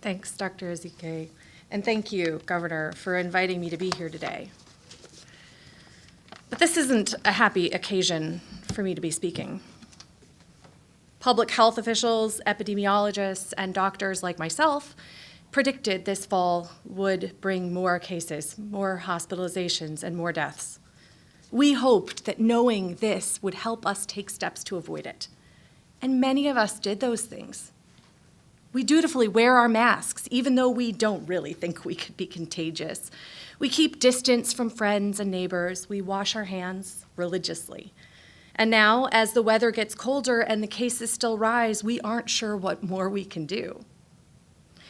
Thanks, Dr. Ezike. And thank you, Governor, for inviting me to be here today. But this isn't a happy occasion for me to be speaking. Public health officials, epidemiologists, and doctors like myself predicted this fall would bring more cases, more hospitalizations, and more deaths. We hoped that knowing this would help us take steps to avoid it. And many of us did those things. We dutifully wear our masks, even though we don't really think we could be contagious. We keep distance from friends and neighbors. We wash our hands religiously. And now, as the weather gets colder and the cases still rise, we aren't sure what more we can do.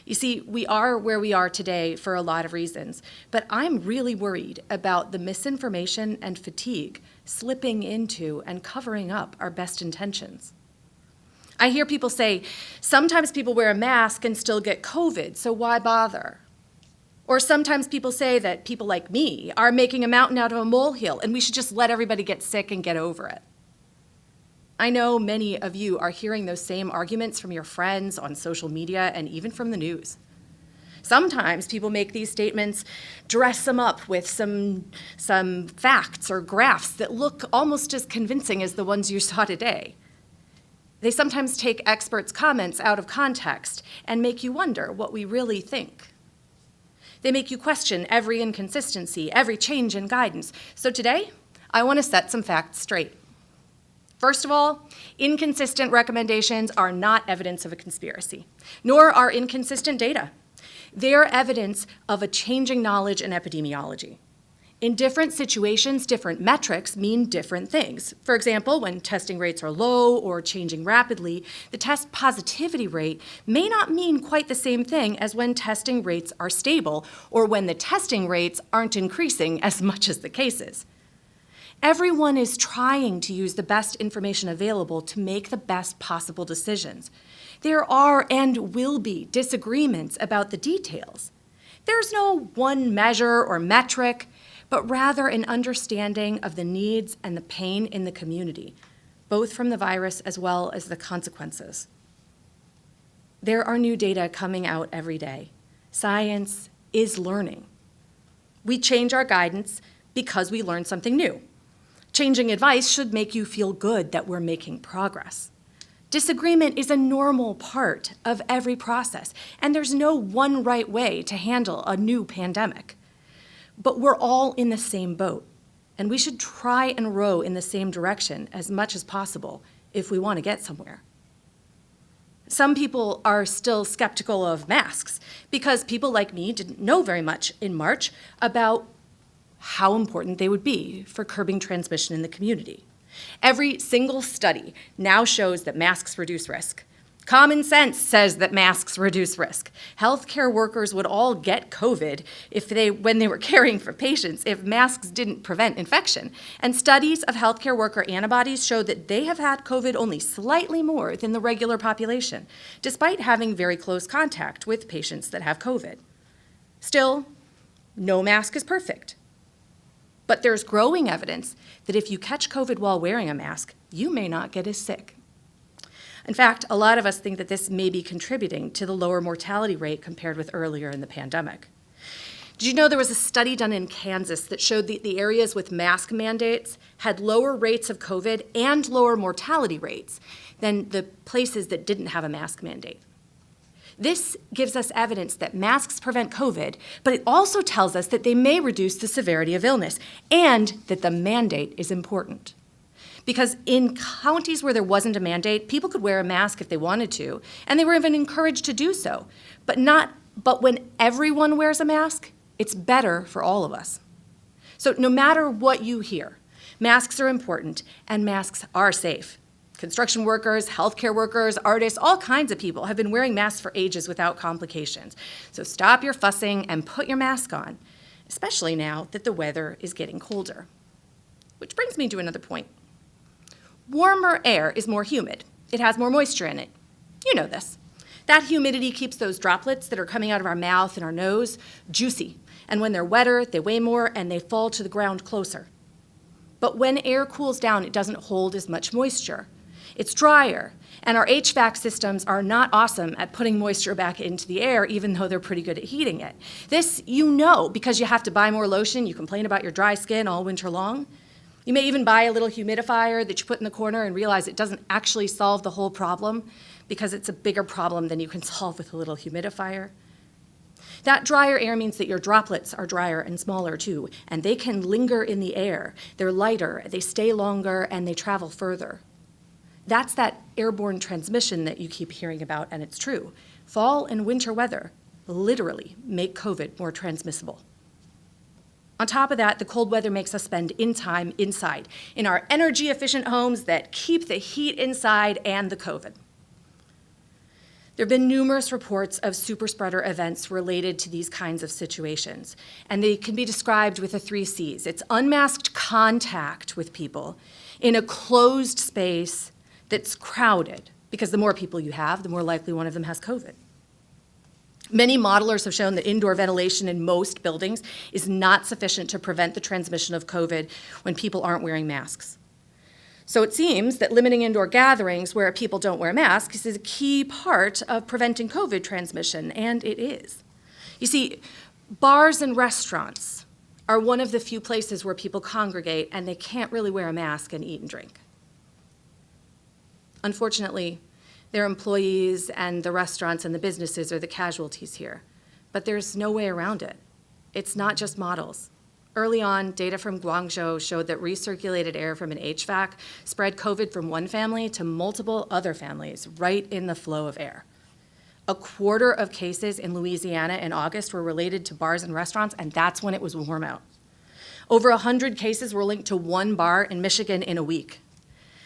You see, we are where we are today for a lot of reasons, but I'm really worried about the misinformation and fatigue slipping into and covering up our best intentions. I hear people say, sometimes people wear a mask and still get COVID, so why bother? Or sometimes people say that people like me are making a mountain out of a molehill and we should just let everybody get sick and get over it. I know many of you are hearing those same arguments from your friends on social media and even from the news. Sometimes people make these statements, dress them up with some facts or graphs that look almost as convincing as the ones you saw today. They sometimes take experts' comments out of context and make you wonder what we really think. They make you question every inconsistency, every change in guidance. So today, I want to set some facts straight. First of all, inconsistent recommendations are not evidence of a conspiracy, nor are inconsistent data. They are evidence of a changing knowledge in epidemiology. In different situations, different metrics mean different things. For example, when testing rates are low or changing rapidly, the test positivity rate may not mean quite the same thing as when testing rates are stable or when the testing rates aren't increasing as much as the cases. Everyone is trying to use the best information available to make the best possible decisions. There are and will be disagreements about the details. There's no one measure or metric, but rather an understanding of the needs and the pain in the community, both from the virus as well as the consequences. There are new data coming out every day. Science is learning. We change our guidance because we learn something new. Changing advice should make you feel good that we're making progress. Disagreement is a normal part of every process, and there's no one right way to handle a new pandemic. But we're all in the same boat, and we should try and row in the same direction as much as possible if we want to get somewhere. Some people are still skeptical of masks because people like me didn't know very much in March about how important they would be for curbing transmission in the community. Every single study now shows that masks reduce risk. Common sense says that masks reduce risk. Healthcare workers would all get COVID when they were caring for patients if masks didn't prevent infection. And studies of healthcare worker antibodies show that they have had COVID only slightly more than the regular population, despite having very close contact with patients that have COVID. Still, no mask is perfect. But there's growing evidence that if you catch COVID while wearing a mask, you may not get as sick. In fact, a lot of us think that this may be contributing to the lower mortality rate compared with earlier in the pandemic. Did you know there was a study done in Kansas that showed that the areas with mask mandates had lower rates of COVID and lower mortality rates than the places that didn't have a mask mandate? This gives us evidence that masks prevent COVID, but it also tells us that they may reduce the severity of illness and that the mandate is important. Because in counties where there wasn't a mandate, people could wear a mask if they wanted to, and they were even encouraged to do so. But when everyone wears a mask, it's better for all of us. So no matter what you hear, masks are important and masks are safe. Construction workers, healthcare workers, artists, all kinds of people have been wearing masks for ages without complications. So stop your fussing and put your mask on, especially now that the weather is getting colder. Which brings me to another point. Warmer air is more humid. It has more moisture in it. You know this. That humidity keeps those droplets that are coming out of our mouth and our nose juicy. And when they're wetter, they weigh more and they fall to the ground closer. But when air cools down, it doesn't hold as much moisture. It's drier, and our HVAC systems are not awesome at putting moisture back into the air, even though they're pretty good at heating it. This you know because you have to buy more lotion, you complain about your dry skin all winter long. You may even buy a little humidifier that you put in the corner and realize it doesn't actually solve the whole problem because it's a bigger problem than you can solve with a little humidifier. That drier air means that your droplets are drier and smaller too, and they can linger in the air. They're lighter, they stay longer, and they travel further. That's that airborne transmission that you keep hearing about, and it's true. Fall and winter weather literally make COVID more transmissible. On top of that, the cold weather makes us spend time inside, in our energy-efficient homes that keep the heat inside and the COVID. There have been numerous reports of superspreader events related to these kinds of situations, and they can be described with the 3 C's. It's unmasked contact with people in a closed space that's crowded, because the more people you have, the more likely one of them has COVID. Many modelers have shown that indoor ventilation in most buildings is not sufficient to prevent the transmission of COVID when people aren't wearing masks. So it seems that limiting indoor gatherings where people don't wear masks is a key part of preventing COVID transmission, and it is. You see, bars and restaurants are one of the few places where people congregate and they can't really wear a mask and eat and drink. Unfortunately, their employees and the restaurants and the businesses are the casualties here, but there's no way around it. It's not just models. Early on, data from Guangzhou showed that recirculated air from an HVAC spread COVID from one family to multiple other families right in the flow of air. A quarter of cases in Louisiana in August were related to bars and restaurants, and that's when it was warm out. Over 100 cases were linked to one bar in Michigan in a week.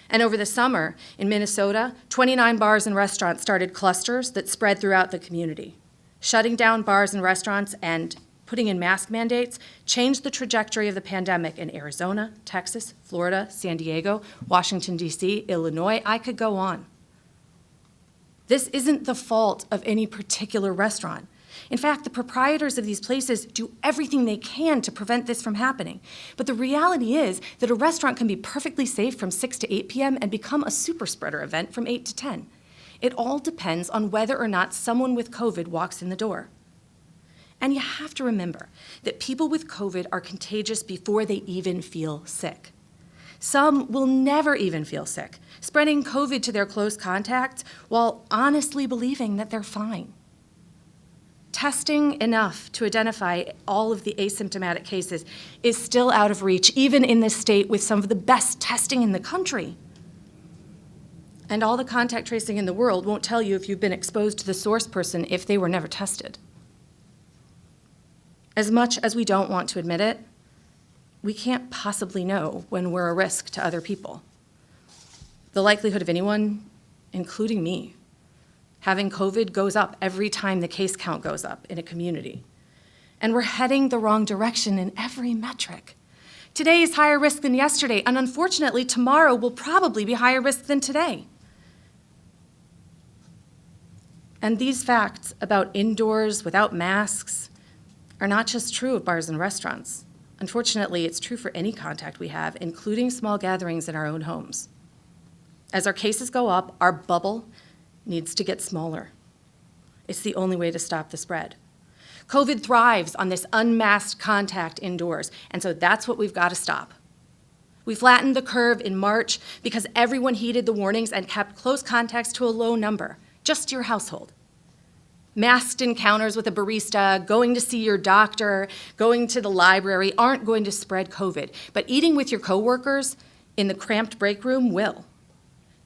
And over the summer, in Minnesota, 29 bars and restaurants started clusters that spread throughout the community. Shutting down bars and restaurants and putting in mask mandates changed the trajectory of the pandemic in Arizona, Texas, Florida, San Diego, Washington, D.C., Illinois. I could go on. This isn't the fault of any particular restaurant. In fact, the proprietors of these places do everything they can to prevent this from happening. But the reality is that a restaurant can be perfectly safe from 6 to 8 p.m. and become a super spreader event from 8 to 10. It all depends on whether or not someone with COVID walks in the door. And you have to remember that people with COVID are contagious before they even feel sick. Some will never even feel sick, spreading COVID to their close contacts while honestly believing that they're fine. Testing enough to identify all of the asymptomatic cases is still out of reach, even in this state with some of the best testing in the country. And all the contact tracing in the world won't tell you if you've been exposed to the source person if they were never tested. As much as we don't want to admit it, we can't possibly know when we're a risk to other people. The likelihood of anyone, including me, having COVID goes up every time the case count goes up in a community. And we're heading the wrong direction in every metric. Today is higher risk than yesterday, and unfortunately, tomorrow will probably be higher risk than today. And these facts about indoors without masks are not just true of bars and restaurants. Unfortunately, it's true for any contact we have, including small gatherings in our own homes. As our cases go up, our bubble needs to get smaller. It's the only way to stop the spread. COVID thrives on this unmasked contact indoors, and so that's what we've got to stop. We flattened the curve in March because everyone heeded the warnings and kept close contacts to a low number, just your household. Masked encounters with a barista, going to see your doctor, going to the library aren't going to spread COVID, but eating with your coworkers in the cramped break room will.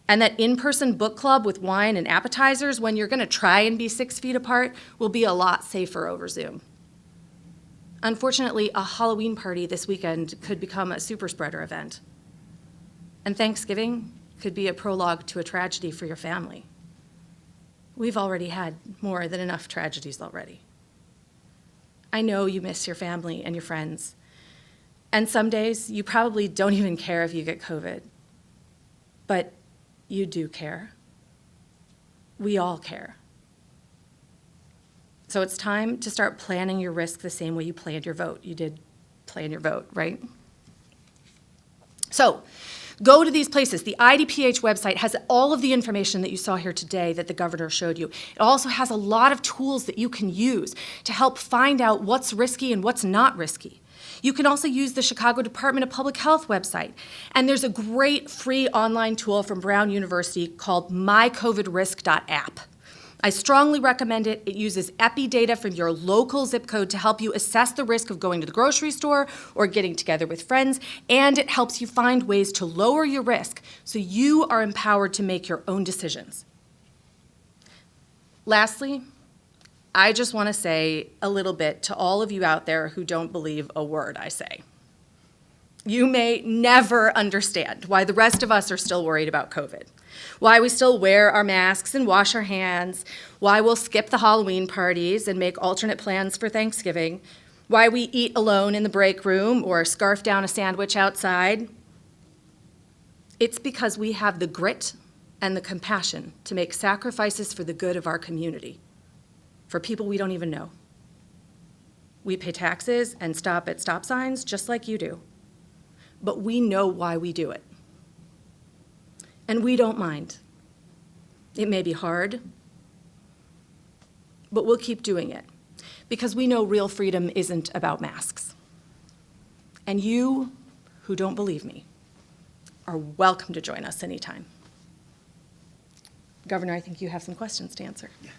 And that in-person book club with wine and appetizers when you're gonna try and be 6 feet apart will be a lot safer over Zoom. Unfortunately, a Halloween party this weekend could become a super spreader event. And Thanksgiving could be a prologue to a tragedy for your family. We've already had more than enough tragedies already. I know you miss your family and your friends. And some days you probably don't even care if you get COVID. But you do care. We all care. So it's time to start planning your risk the same way you planned your vote. You did plan your vote, right? So Go to these places. The IDPH website has all of the information that you saw here today that the governor showed you. It also has a lot of tools that you can use to help find out what's risky and what's not risky. You can also use the Chicago Department of Public Health website. And there's a great free online tool from Brown University called mycovidrisk.app. I strongly recommend it. It uses epi data from your local zip code to help you assess the risk of going to the grocery store or getting together with friends, and it helps you find ways to lower your risk so you are empowered to make your own decisions. Lastly, I just want to say a little bit to all of you out there who don't believe a word I say. You may never understand why the rest of us are still worried about COVID, why we still wear our masks and wash our hands, why we'll skip the Halloween parties and make alternate plans for Thanksgiving, why we eat alone in the break room or scarf down a sandwich outside. It's because we have the grit and the compassion to make sacrifices for the good of our community, for people we don't even know. We pay taxes and stop at stop signs just like you do, but we know why we do it. And we don't mind. It may be hard, but we'll keep doing it because we know real freedom isn't about masks. And you, who don't believe me, are welcome to join us anytime. Governor, I think you have some questions to answer. Yeah.